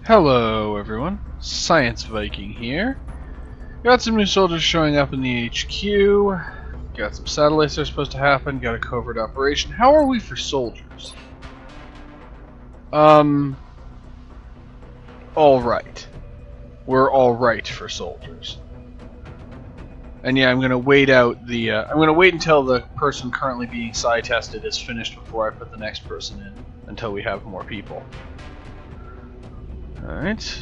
Hello everyone, Science Viking here. Got some new soldiers showing up in the HQ. Got some satellites that are supposed to happen. Got a covert operation. How are we for soldiers? Alright. We're alright for soldiers. And yeah, I'm gonna wait out the I'm gonna wait until the person currently being psi tested is finished before I put the next person in, until we have more people. Alright.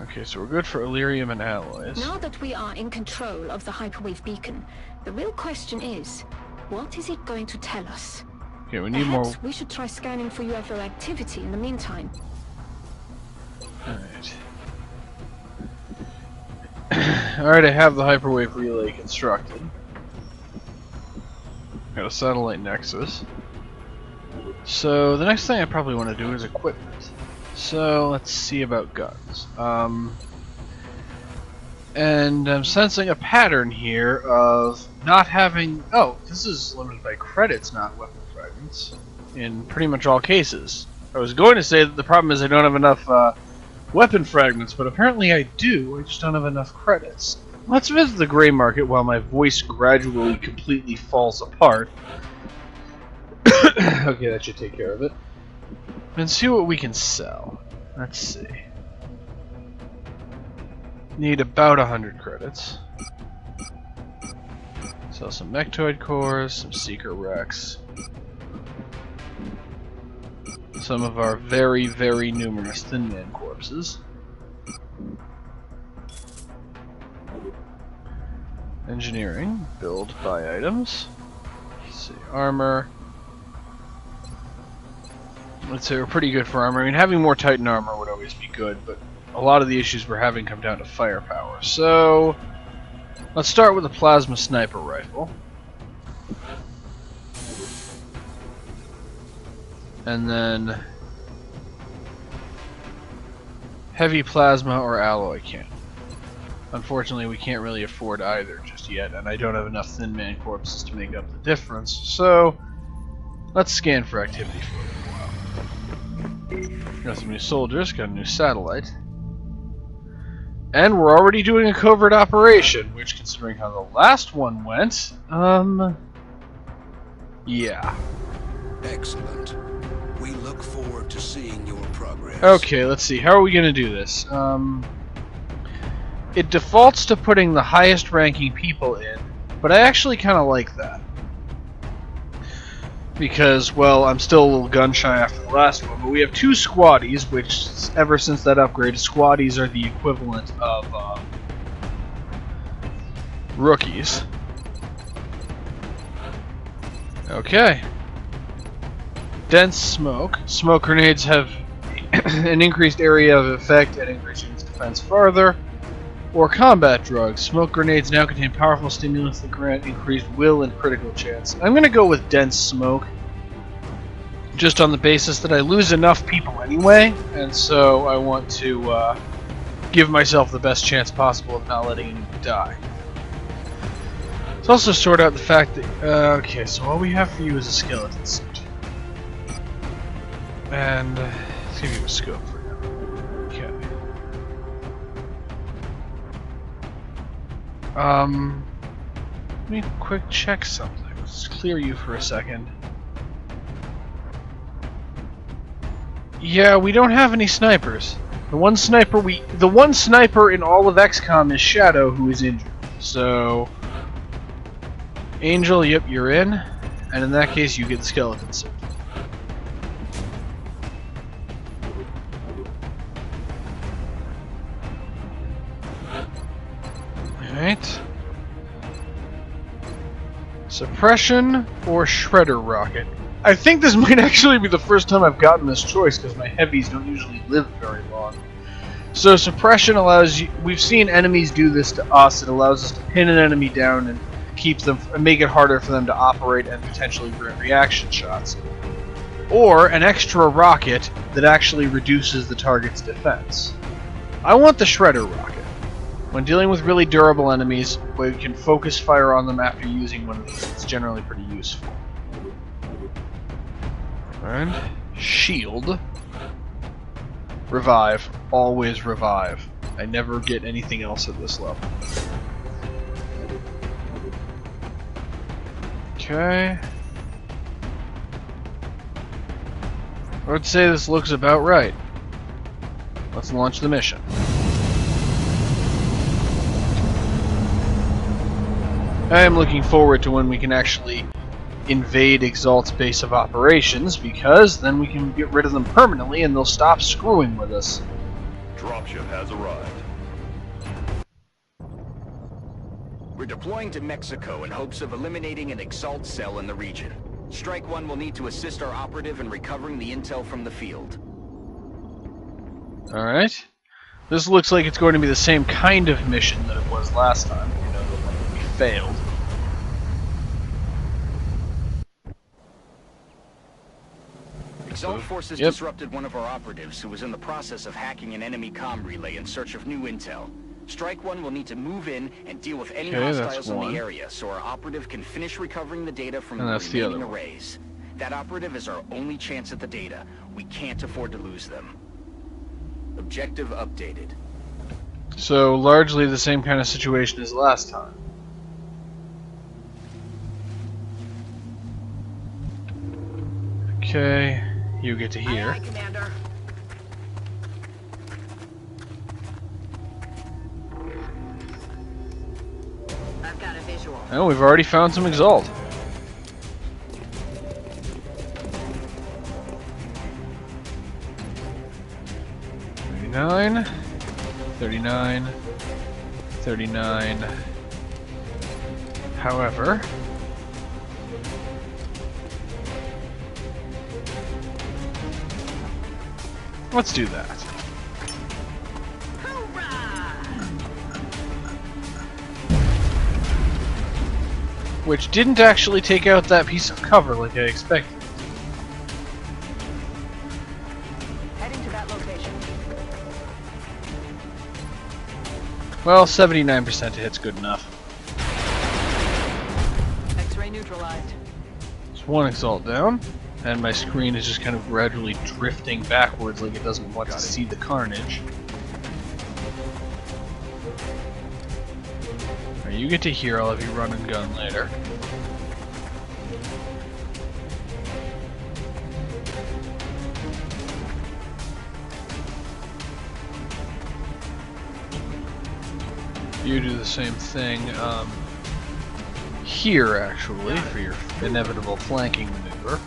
Okay, so we're good for Illyrium and alloys. Now that we are in control of the hyperwave beacon, the real question is, what is it going to tell us? Okay, we need more. Perhaps we should try scanning for UFO activity in the meantime. Alright. Alright, I have the hyperwave relay constructed. Got a satellite nexus. So the next thing I probably want to do is equipment. So let's see about guns. And I'm sensing a pattern here of not having... Oh, this is limited by credits, not weapon fragments, in pretty much all cases. I was going to say that the problem is I don't have enough weapon fragments, but apparently I do. I just don't have enough credits. Let's visit the gray market while my voice gradually completely falls apart. Okay, that should take care of it. And see what we can sell. Let's see. Need about 100 credits. Sell some Mechtoid cores, some Seeker Rex. Some of our very, very numerous Thin Man corpses. Engineering, build, buy items. Let's see, armor. Let's say we're pretty good for armor. I mean, having more Titan armor would always be good, but a lot of the issues we're having come down to firepower. So, let's start with a plasma sniper rifle. And then heavy plasma or alloy cannon. Unfortunately, we can't really afford either just yet, and I don't have enough Thin Man corpses to make up the difference. So, let's scan for activity for a little while. Got some new soldiers, got a new satellite. And we're already doing a covert operation, which, considering how the last one went, yeah. Excellent. We look forward to seeing your progress. Okay, let's see. How are we going to do this? It defaults to putting the highest ranking people in, but I actually kind of like that. Because, well, I'm still a little gun shy after the last one, but we have two squaddies, which, ever since that upgrade, squaddies are the equivalent of rookies. Okay. Dense smoke. Smoke grenades have an increased area of effect and increasing its defense farther. Or combat drugs. Smoke grenades now contain powerful stimulants that grant increased will and critical chance. I'm going to go with dense smoke, just on the basis that I lose enough people anyway, and so I want to give myself the best chance possible of not letting anyone die. Let's also sort out the fact that... okay, so all we have for you is a skeleton suit. And let's give you a scope for now. Okay. Let me quick check something. Let's clear you for a second. Yeah, we don't have any snipers. The one sniper in all of XCOM is Shadow, who is injured. So, Angel, yep, you're in, and in that case, you get the skeleton suit. Alright. Suppression or Shredder Rocket? I think this might actually be the first time I've gotten this choice, because my heavies don't usually live very long. So suppression allows you... We've seen enemies do this to us. It allows us to pin an enemy down and keeps them, make it harder for them to operate and potentially grant reaction shots. Or an extra rocket that actually reduces the target's defense. I want the Shredder Rocket. When dealing with really durable enemies, we can focus fire on them after using one of these. It's generally pretty useful. Alright. Shield. Revive. Always revive. I never get anything else at this level. Okay. I would say this looks about right. Let's launch the mission. I am looking forward to when we can actually invade EXALT's base of operations, because then we can get rid of them permanently and they'll stop screwing with us. Dropship has arrived. We're deploying to Mexico in hopes of eliminating an EXALT cell in the region. Strike One will need to assist our operative in recovering the intel from the field. Alright. This looks like it's going to be the same kind of mission that it was last time. You know, the one that we failed. EXALT forces disrupted one of our operatives who was in the process of hacking an enemy comm relay in search of new intel. Strike One will need to move in and deal with any hostiles in the area so our operative can finish recovering the data from the remaining arrays. That operative is our only chance at the data. We can't afford to lose them. Objective updated. So, largely the same kind of situation as last time. Okay, you get to here. Aye, aye, Commander. I've got a visual. Oh, we've already found some EXALT. $39, $39, $39. However, let's do that. Which didn't actually take out that piece of cover like I expected. Heading to that location. Well, 79% hit's good enough. X-ray neutralized. There's one EXALT down, and my screen is just kind of gradually drifting backwards like it doesn't want to see the carnage. Alright, you get to here, I'll have you run and gun later. You do the same thing here, actually, for your inevitable flanking maneuver.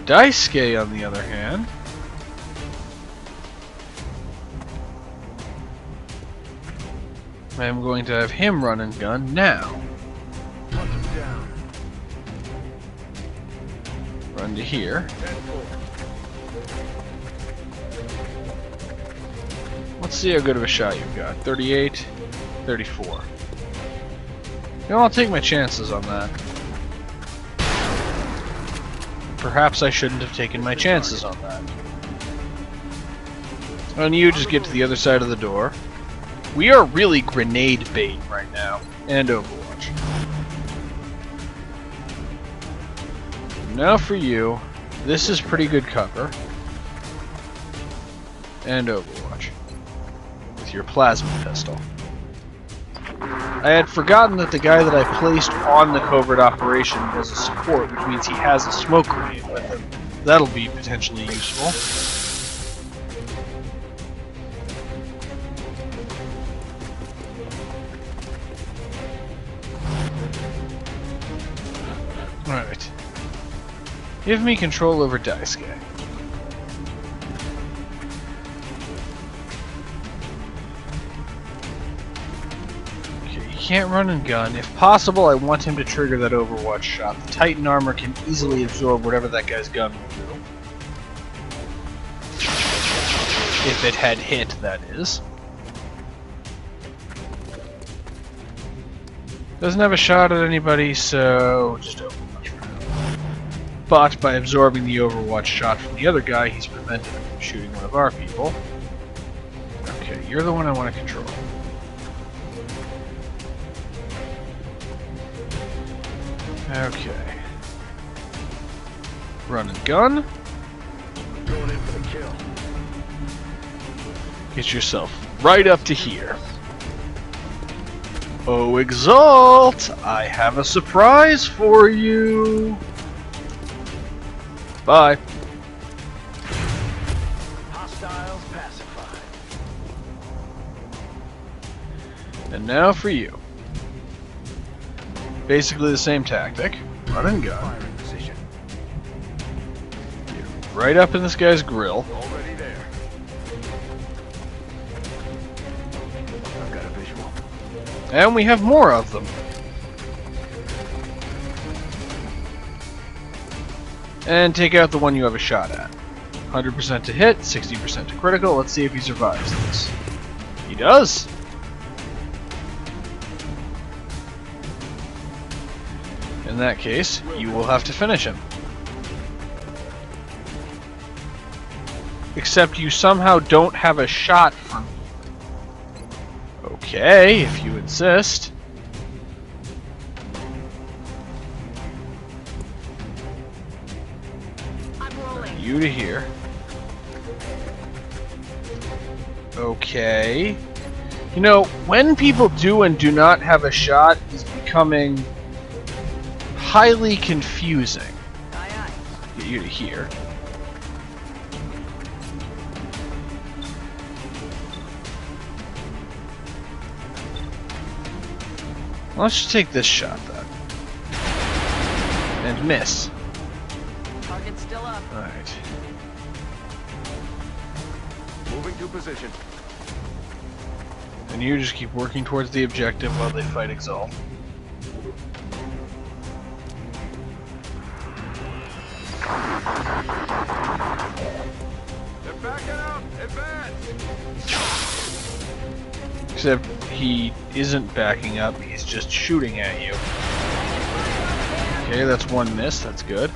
Daisuke, on the other hand, I'm going to have him run and gun now. Run to here. Let's see how good of a shot you've got. 38, 34. You know, I'll take my chances on that. Perhaps I shouldn't have taken my chances on that. And you just get to the other side of the door. We are really grenade bait right now. And Overwatch. Now for you. This is pretty good cover. And Overwatch. With your plasma pistol. I had forgotten that the guy that I placed on the covert operation was a support, which means he has a smoke grenade with him. That'll be potentially useful. Alright. Give me control over Daisuke. Can't run and gun. If possible, I want him to trigger that Overwatch shot. The Titan armor can easily absorb whatever that guy's gun will do. If it had hit, that is. Doesn't have a shot at anybody, so just Overwatch for now. But by absorbing the Overwatch shot from the other guy, he's prevented him from shooting one of our people. Okay, you're the one I want to control. Okay. Run and gun. Going in for the kill. Get yourself right up to here. Oh, EXALT! I have a surprise for you! Bye. Hostiles pacified. And now for you. Basically the same tactic. Run and gun. Firing position. Get right up in this guy's grill. Already there. I've got a visual. And we have more of them. And take out the one you have a shot at. 100% to hit, 60% to critical. Let's see if he survives this. He does! In that case, you will have to finish him. Except you somehow don't have a shot from here. Okay, if you insist. I'm rolling. You to here. Okay. You know, when people do and do not have a shot is becoming highly confusing. Aye, aye. Get you to here. Let's just take this shot then. And miss. Target's still up. Alright. Moving to position. And you just keep working towards the objective while they fight EXALT. They're backing up. Advance. Except he isn't backing up, he's just shooting at you. Okay, that's one miss, that's good.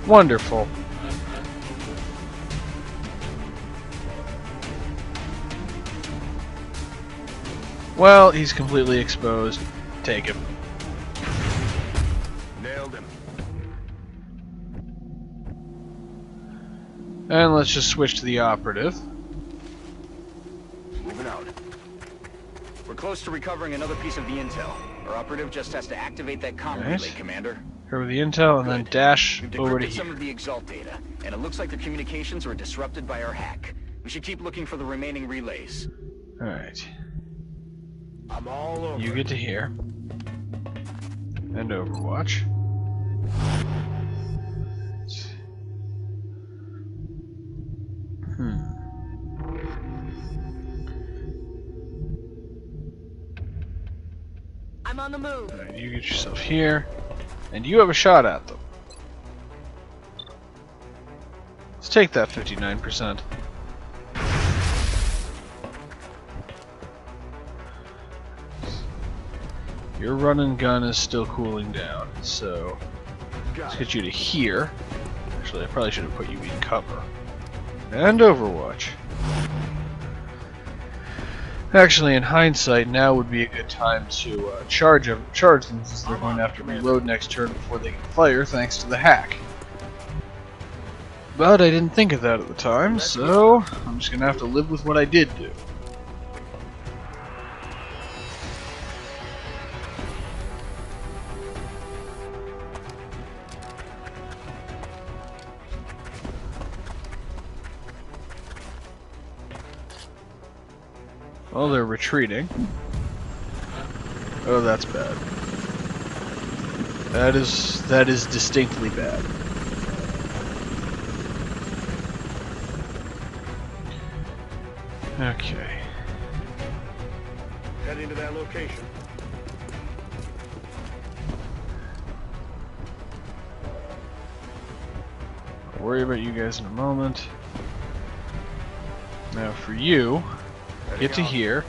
Wonderful. Well, he's completely exposed. Take him. Nailed him. And let's just switch to the operative. Moving out. We're close to recovering another piece of the intel. Our operative just has to activate that comm Nice. relay, Commander. Here with the intel, and then Good. dash We've over to decrypted some here. of the EXALT data, and it looks like their communications were disrupted by our hack. We should keep looking for the remaining relays. Alright. I'm all over. You get to here. And Overwatch. I'm on the move. Alright, you get yourself here. And you have a shot at them. Let's take that 59%. Your run and gun is still cooling down, so let's get you to here. Actually, I probably should have put you in cover. And Overwatch. Actually, in hindsight, now would be a good time to charge them, since they're going to have to reload next turn before they can fire, thanks to the hack. But I didn't think of that at the time, so I'm just going to have to live with what I did do. Well, they're retreating. Oh, that's bad. That is distinctly bad. Okay. Heading to that location. I'll worry about you guys in a moment. Now for you, get to here.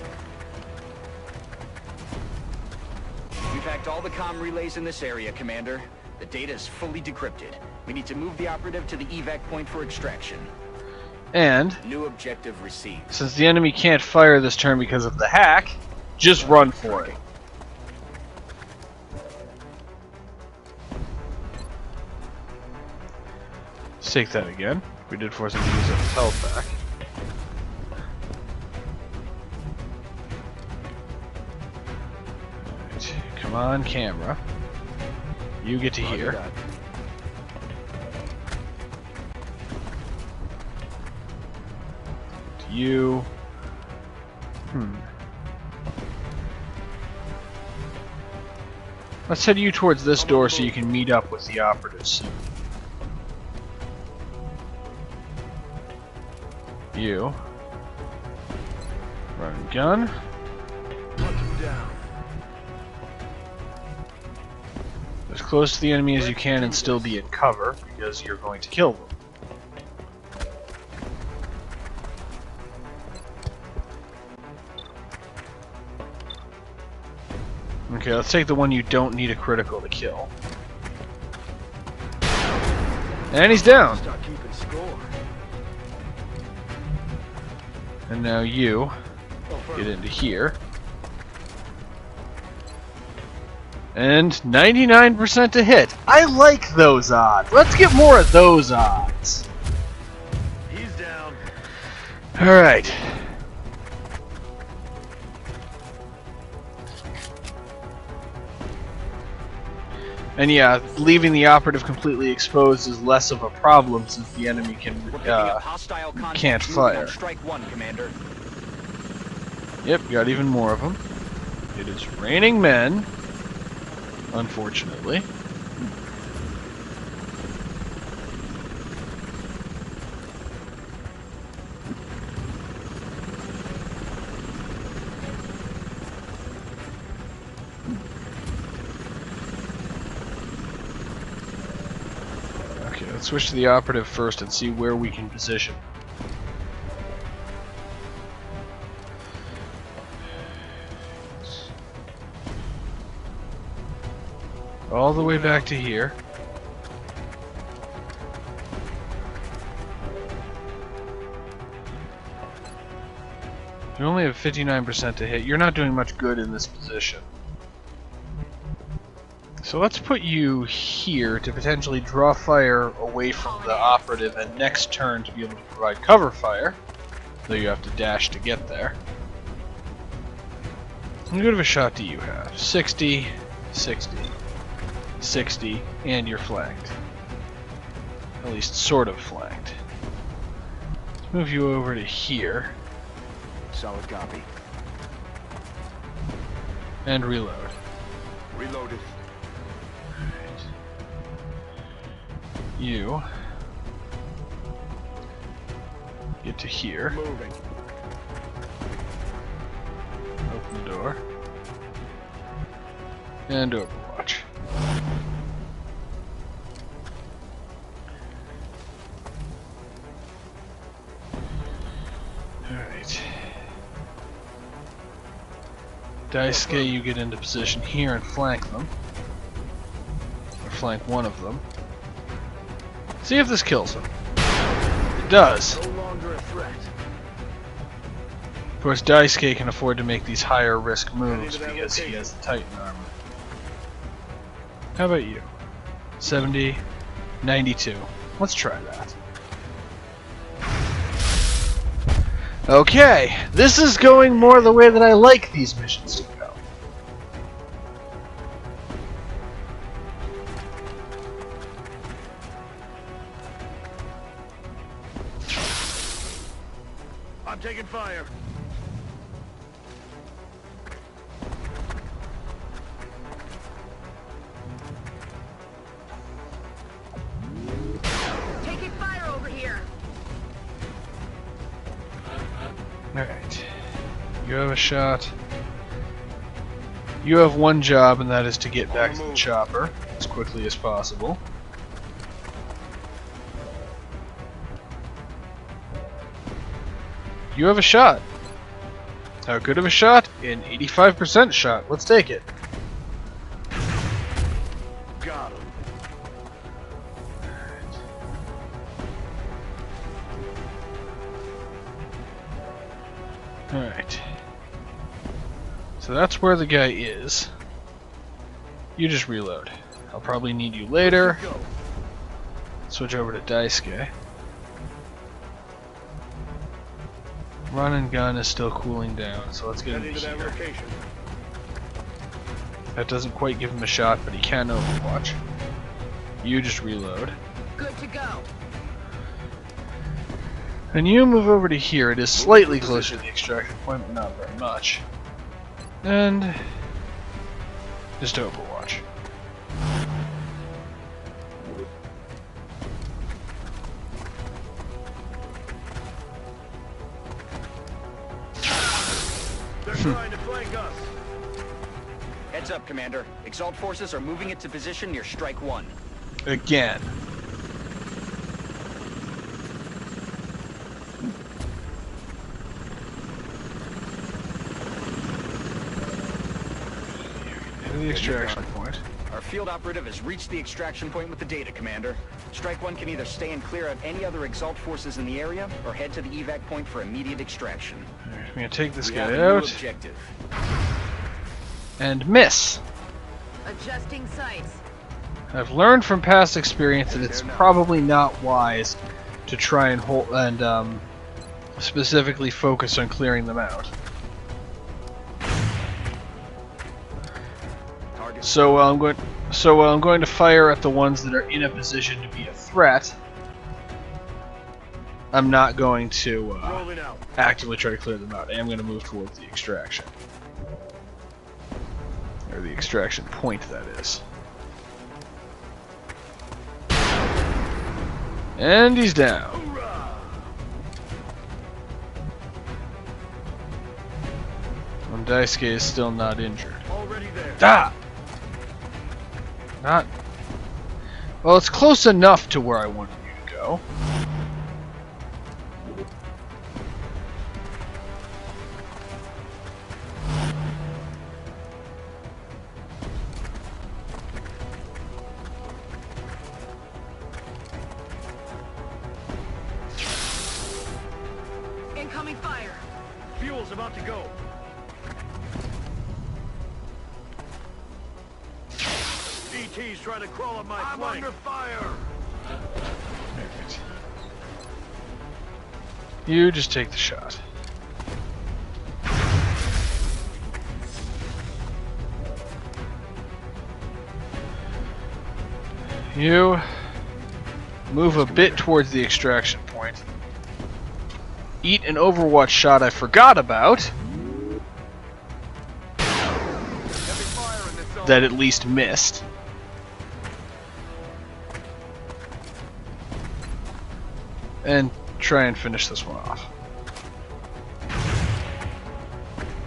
We've hacked all the comm relays in this area, Commander. The data is fully decrypted. We need to move the operative to the evac point for extraction. And New objective received. since the enemy can't fire this turn because of the hack, Just run for it. Let's take that again. We did force him to use his health back. Right. Come on, camera. You get to here. You. Let's head you towards this door so you can meet up with the operatives. You. Run and gun. Hunt him down. As close to the enemy as you can and still be in cover, because you're going to kill them. Okay, let's take the one you don't need a critical to kill. And he's down! Start keeping score. And now you Go first. get into here. And 99% to hit. I like those odds. Let's get more of those odds. He's down. Alright. And yeah, leaving the operative completely exposed is less of a problem since the enemy We're picking up hostile contact can't moving fire. on Strike 1, Commander. Yep, got even more of them. It is raining men, unfortunately. Okay, let's switch to the operative first and see where we can position. All the way back to here. You only have 59% to hit. You're not doing much good in this position. So let's put you here to potentially draw fire away from the operative and next turn to be able to provide cover fire. Though you have to dash to get there. How good of a shot do you have? 60, 60. 60, and you're flanked. At least sort of flanked. Let's move you over to here. Solid copy. And reload. Reloaded. Alright. You get to here. Moving. Open the door. And Overwatch. Alright. Daisuke, you get into position here and flank them. Or flank one of them. See if this kills him. It does. No longer a threat. Of course, Daisuke can afford to make these higher risk moves because he has the Titan armor. How about you? 70, 92. Let's try that. Okay, this is going more the way that I like these missions to go. I'm taking fire. Taking fire over here. Alright. You have a shot. You have one job, and that is to get back to the chopper as quickly as possible. You have a shot. How good of a shot? An 85% shot. Let's take it. Got him. Alright. So So that's where the guy is. You just reload. I'll probably need you later. Switch over to Daisuke. Run and gun is still cooling down, so let's get him Into that here. location. That doesn't quite give him a shot, but he can overwatch. You just reload. Good to go. And you move over to here. It is slightly closer to the extraction point, but not very much. And just overwatch. They're trying to flank us. Heads up, Commander. EXALT forces are moving into position near Strike 1. Again. The extraction point. Our field operative has reached the extraction point with the data, Commander. Strike 1 can either stay and clear out any other EXALT forces in the area, or head to the evac point for immediate extraction. Alright, I'm gonna take this We guy have a new out objective. and miss. Adjusting sights. I've learned from past experience that it's probably not wise to try and hold and specifically focus on clearing them out. So I'm going to fire at the ones that are in a position to be a threat. I'm not going to Rolling out. actively try to clear them out. I am going to move towards the extraction. Or the extraction point, that is. And he's down. Hoorah! And Daisuke is still not injured. Already there. Ah! Not... Well, it's close enough to where I wanted you to go. Incoming fire. Fuel's about to go. ET's trying to crawl up my flank. I'm under fire. Alright. You just take the shot. You move a bit towards the extraction point. Eat an Overwatch shot I forgot about. Heavy fire in this zone. That at least missed. And try and finish this one off.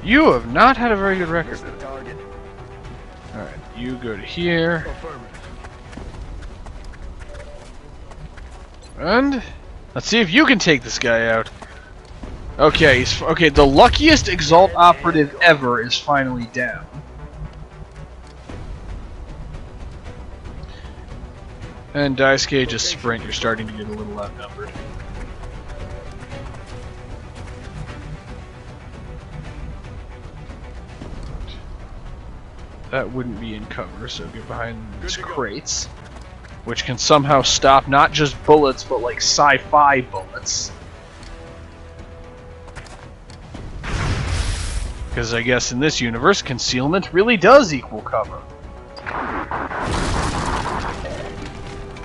You have not had a very good record. Here's the target. Alright, you go to here. Affirmative. And let's see if you can take this guy out. Okay, okay, the luckiest EXALT operative ever is finally down. And Daisuke, just sprint, you're starting to get a little outnumbered. That wouldn't be in cover, so get behind these crates. Which can somehow stop not just bullets, but like sci-fi bullets. Because I guess in this universe, concealment really does equal cover.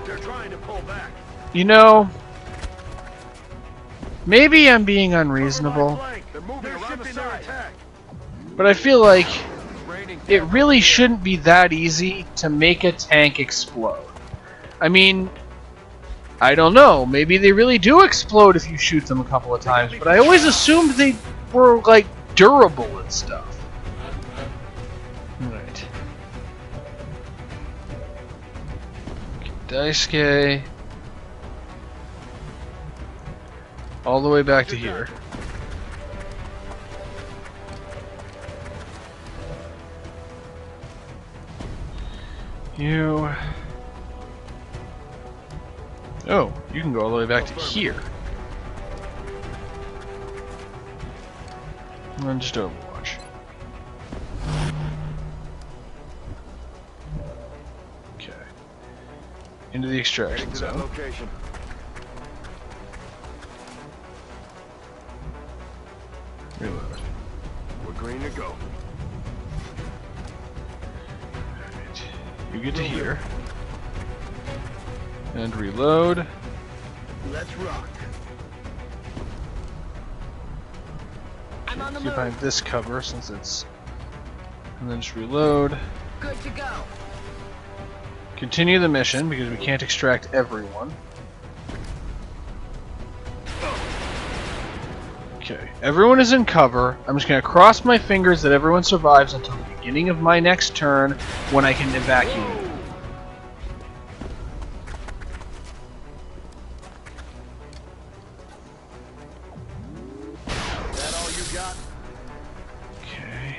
They're trying to pull back. You know, maybe I'm being unreasonable, They're moving around the side. but I feel like it really shouldn't be that easy to make a tank explode. I mean, I don't know, maybe they really do explode if you shoot them a couple of times, but I always assumed they were, like, durable and stuff. Right. Daisuke. All the way back to here. You... Oh, you can go all the way back to here. And just Overwatch. Into the extraction Heading to that zone. location. Reload. We're green to go. Alright. You get to here. And reload. Let's rock. I'm on the Keep move. behind this cover since it's... And then just reload. Good to go. Continue the mission because we can't extract everyone. Okay, everyone is in cover. I'm just going to cross my fingers that everyone survives until the beginning of my next turn when I can evacuate. Is that all you got? Okay.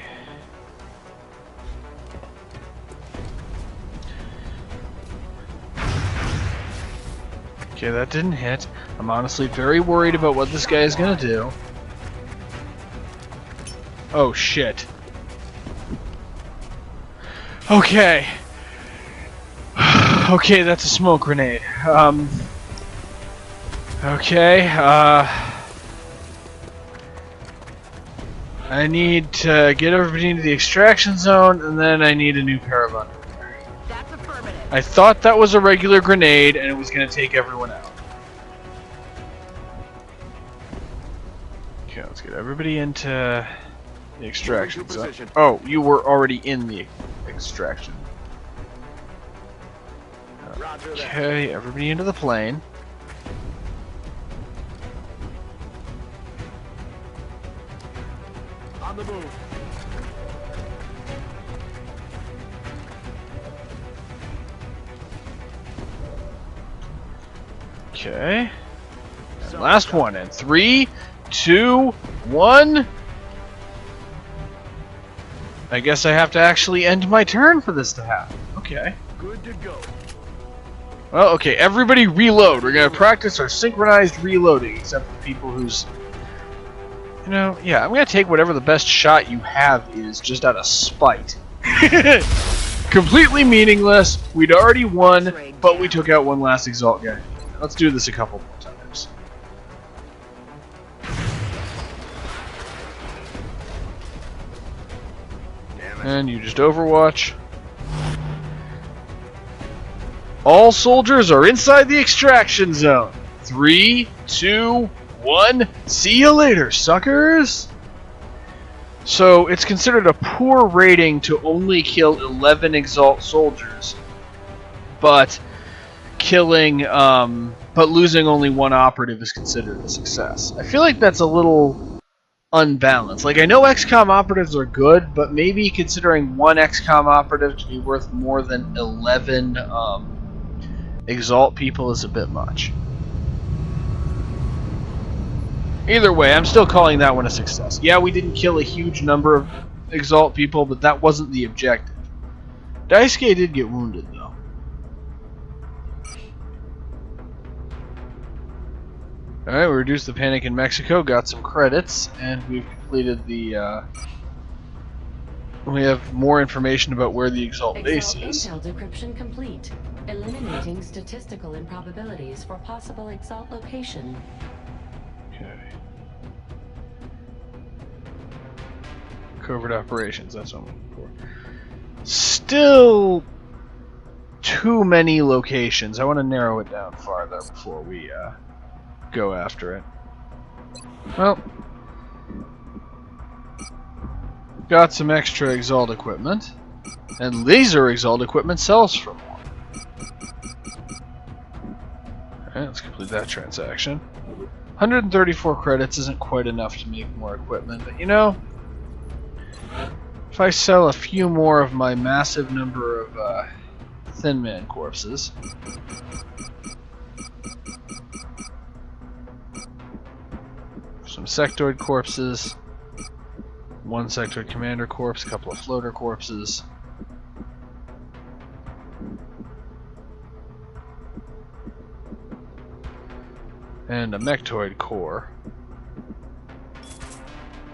Okay, that didn't hit. I'm honestly very worried about what this guy is going to do. Oh, shit. Okay. Okay, that's a smoke grenade. Okay, I need to get everybody into the extraction zone, and then I need a new pair of underwear. That's affirmative. I thought that was a regular grenade, and it was going to take everyone out. Okay, let's get everybody into the extraction zone. Position. Oh, you were already in the extraction. Roger that. Okay, everybody into the plane. On the move. Okay. And last one in 3, 2, 1. I guess I have to actually end my turn for this to happen. Okay. Good to go. Well, okay, everybody reload. We're gonna practice our synchronized reloading, except for people who's... You know, yeah, I'm gonna take whatever the best shot you have is, just out of spite. Completely meaningless. We'd already won, but we took out one last EXALT guy. Let's do this a couple more times. Damn it. And you just overwatch. All soldiers are inside the extraction zone. 3, 2, 1. See you later, suckers! So, it's considered a poor rating to only kill 11 EXALT soldiers. But losing only one operative is considered a success. I feel like that's a little unbalanced. Like, I know XCOM operatives are good, but maybe considering one XCOM operative to be worth more than 11 EXALT people is a bit much. Either way, I'm still calling that one a success. Yeah, we didn't kill a huge number of EXALT people, but that wasn't the objective. Daisuke did get wounded, though. Alright, we reduced the panic in Mexico, got some credits, and we've completed the, we have more information about where the EXALT base is. Intel decryption complete. Eliminating statistical improbabilities for possible EXALT location. Okay. Covert operations, that's what I'm looking for. Still too many locations. I want to narrow it down farther before we go after it. Well, got some extra EXALT equipment, and laser EXALT equipment sells for more. Alright, let's complete that transaction. 134 credits isn't quite enough to make more equipment, but you know, if I sell a few more of my massive number of Thin Man corpses, some sectoid corpses, one sectoid commander corpse, a couple of floater corpses, and a mechtoid core.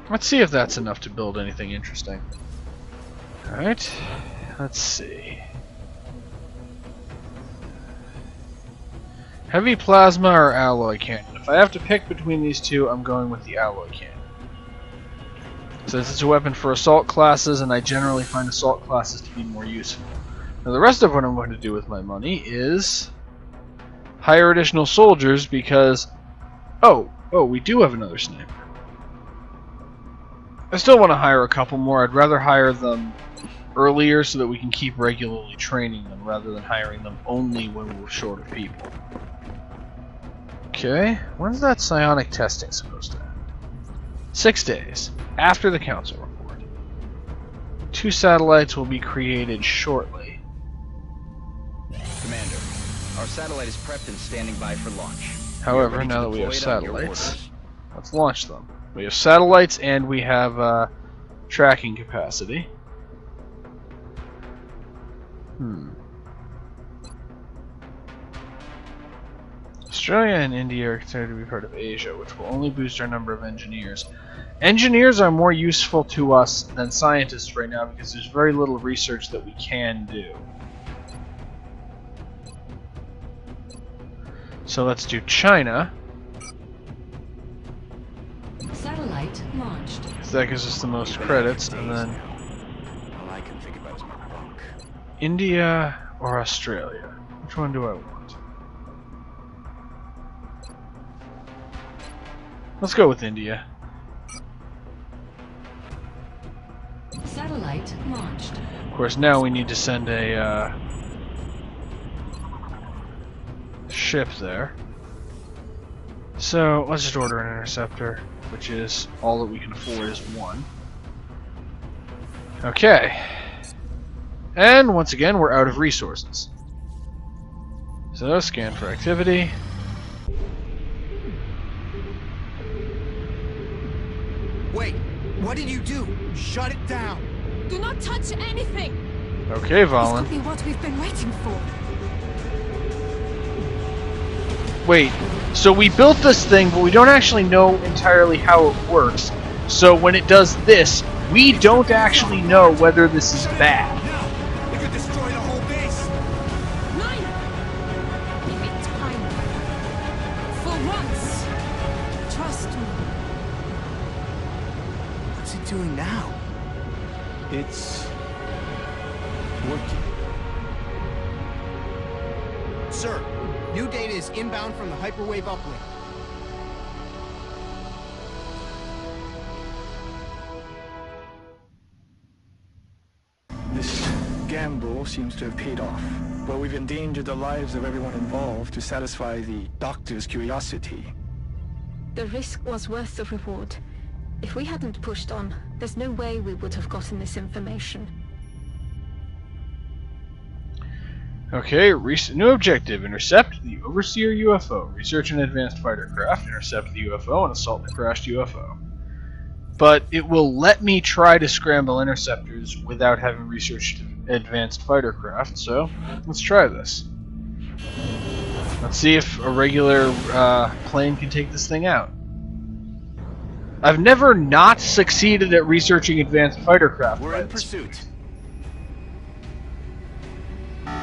Let's see if that's enough to build anything interesting. Alright, let's see. Heavy plasma or alloy cannon? If I have to pick between these two, I'm going with the alloy cannon. Since it's a weapon for assault classes, and I generally find assault classes to be more useful. Now the rest of what I'm going to do with my money is hire additional soldiers because... Oh, we do have another sniper. I still want to hire a couple more. I'd rather hire them earlier so that we can keep regularly training them rather than hiring them only when we're short of people. Okay, when's that psionic testing supposed to end? 6 days, after the council report. 2 satellites will be created shortly. Commander, our satellite is prepped and standing by for launch. However, now that we have satellites, let's launch them. We have satellites and we have tracking capacity. Australia and India are considered to be part of Asia, which will only boost our number of engineers. Engineers are more useful to us than scientists right now because there's very little research that we can do. So let's do China. Satellite launched. That gives us the most credits, and then All I can think about is my bunk. India or Australia. Which one do I want? Let's go with India. Satellite launched. Of course, now we need to send a ship there. So let's just order an interceptor, which is all that we can afford is 1. Okay. And once again, we're out of resources. So scan for activity. Wait, what did you do? Shut it down. Do not touch anything! Okay, This Valen. could be what we've been waiting for. Wait, so we built this thing, but we don't actually know entirely how it works. So when it does this, we don't actually know whether this is bad. No, it could destroy the whole base. Nine! Give it time. For once. Trust me. What's it doing now? It's working. Sir, new data is inbound from the hyperwave uplink. This gamble seems to have paid off. But we've endangered the lives of everyone involved to satisfy the doctor's curiosity. The risk was worth the reward. If we hadn't pushed on, there's no way we would have gotten this information. Okay, new objective. Intercept the Overseer UFO. Research an advanced fighter craft. Intercept the UFO and assault the crashed UFO. But it will let me try to scramble interceptors without having researched advanced fighter craft, so let's try this. Let's see if a regular plane can take this thing out. I've never not succeeded at researching advanced fighter craft. We're in pursuit.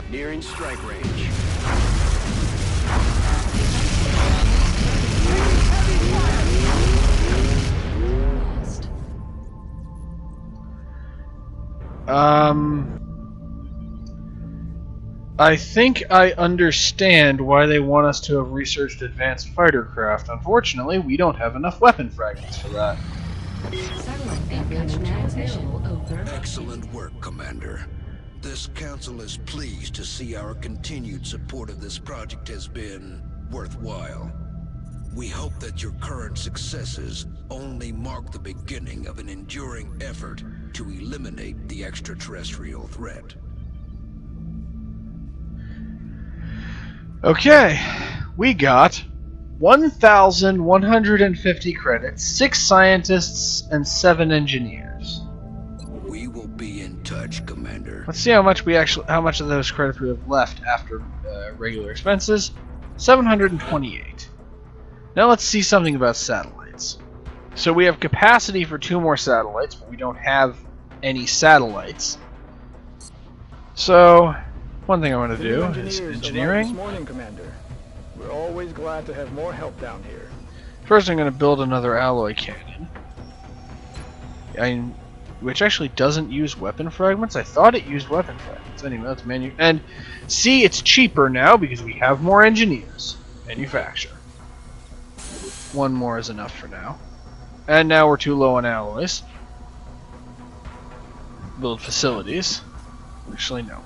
Nearing strike range. Lost. I think I understand why they want us to have researched advanced fighter craft. Unfortunately, we don't have enough weapon fragments for that. Satellite caption transmission over. Excellent work, Commander. This council is pleased to see our continued support of this project has been worthwhile. We hope that your current successes only mark the beginning of an enduring effort to eliminate the extraterrestrial threat. Okay, we got 1,150 credits, 6 scientists, and 7 engineers. We will be in touch, Commander. Let's see how much of those credits we have left after regular expenses. 728. Now let's see something about satellites. So we have capacity for 2 more satellites, but we don't have any satellites. So one thing I want to do is engineering. This morning, Commander. We're always glad to have more help down here. First, I'm going to build another alloy cannon. Which actually doesn't use weapon fragments. I thought it used weapon fragments. Anyway, that's and see, it's cheaper now because we have more engineers. Manufacture. One more is enough for now. And now we're too low on alloys. Build facilities. Actually, no.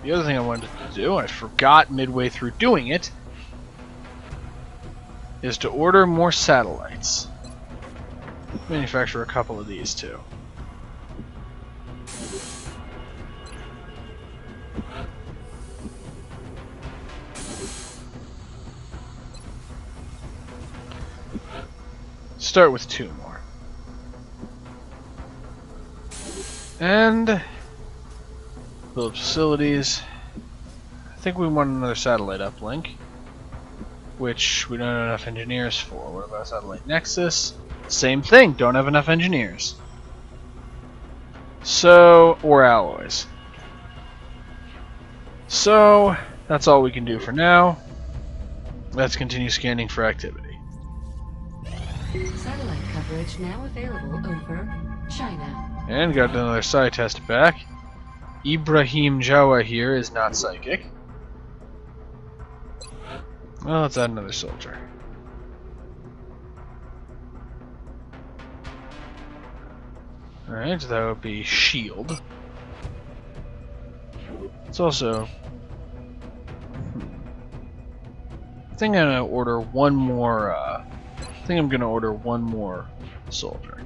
The other thing I wanted to do, I forgot midway through doing it, is to order more satellites. Manufacture a couple of these too. Start with 2 more. And build facilities. I think we want another satellite uplink, which we don't have enough engineers for. What about satellite nexus? Same thing, don't have enough engineers. So, or alloys. So, that's all we can do for now. Let's continue scanning for activity. Satellite coverage now available over China. And got another psi test back. Ibrahim Jawa here is not psychic. Well, let's add another soldier. Alright, so that would be shield. It's also... I think I'm gonna order one more, soldier.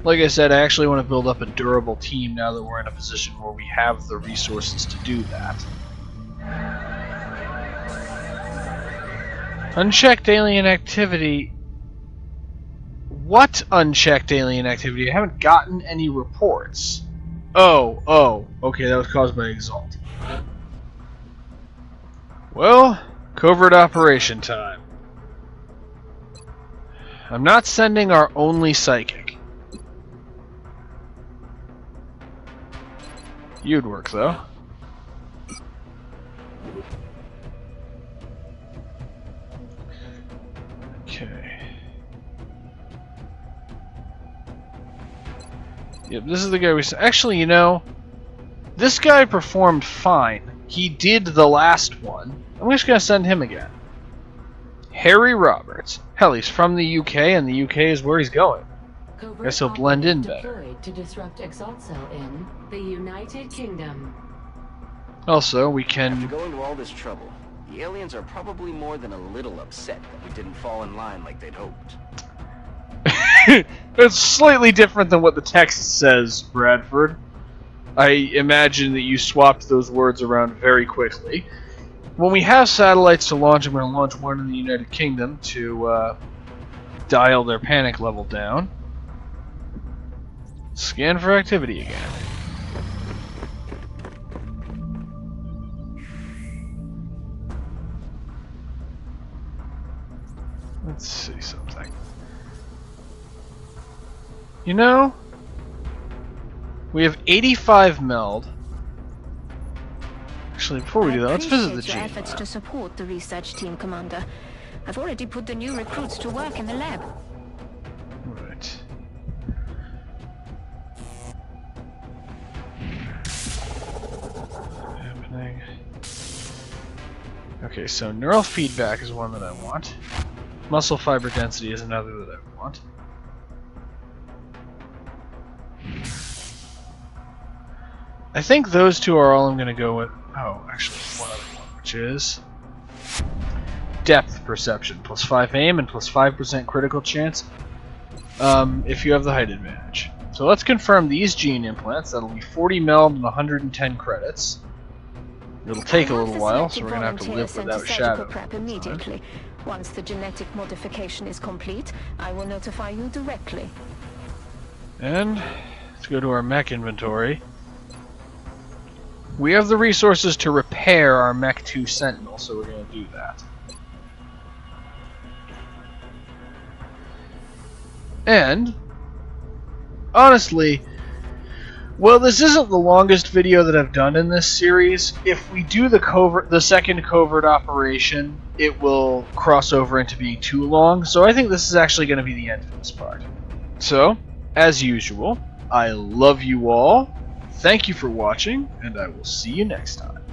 Like I said, I actually want to build up a durable team now that we're in a position where we have the resources to do that. Unchecked alien activity. What unchecked alien activity? I haven't gotten any reports. Oh, okay, that was caused by EXALT. Well, covert operation time. I'm not sending our only psychic. You'd work, though. Okay. Yep, this is the guy we... Actually, you know, this guy performed fine. He did the last one. I'm just going to send him again. Harry Roberts. Hell, he's from the UK, and the UK is where he's going. Guess he'll blend in better. Deployed to disrupt EXALT cell in the United Kingdom. Also, we can... After going to all this trouble, the aliens are probably more than a little upset that we didn't fall in line like they'd hoped. It's slightly different than what the text says, Bradford. I imagine that you swapped those words around very quickly. When we have satellites to launch, I'm going to launch one in the United Kingdom to dial their panic level down. Scan for activity again. Let's see something. You know, we have 85 meld. Actually, before we do that, let's visit the gene lab. Efforts to support the research team, Commander. I've already put the new recruits to work in the lab. Right. Happening. Okay, so neural feedback is one that I want. Muscle fiber density is another that I want. I think those two are all I'm going to go with. Oh, actually, one other one, which is depth perception, plus 5 aim and plus 5% critical chance if you have the height advantage. So let's confirm these gene implants. That'll be 40 meld and 110 credits. It'll take a little while, so we're going to have to live without shadow. Prep immediately. Once the genetic modification is complete, I will notify you directly. And let's go to our mech inventory. We have the resources to repair our Mech 2 Sentinel, so we're going to do that. And, honestly, Well, this isn't the longest video that I've done in this series. If we do the second covert operation, it will cross over into being too long, so I think this is actually going to be the end of this part. So, as usual, I love you all, thank you for watching, and I will see you next time.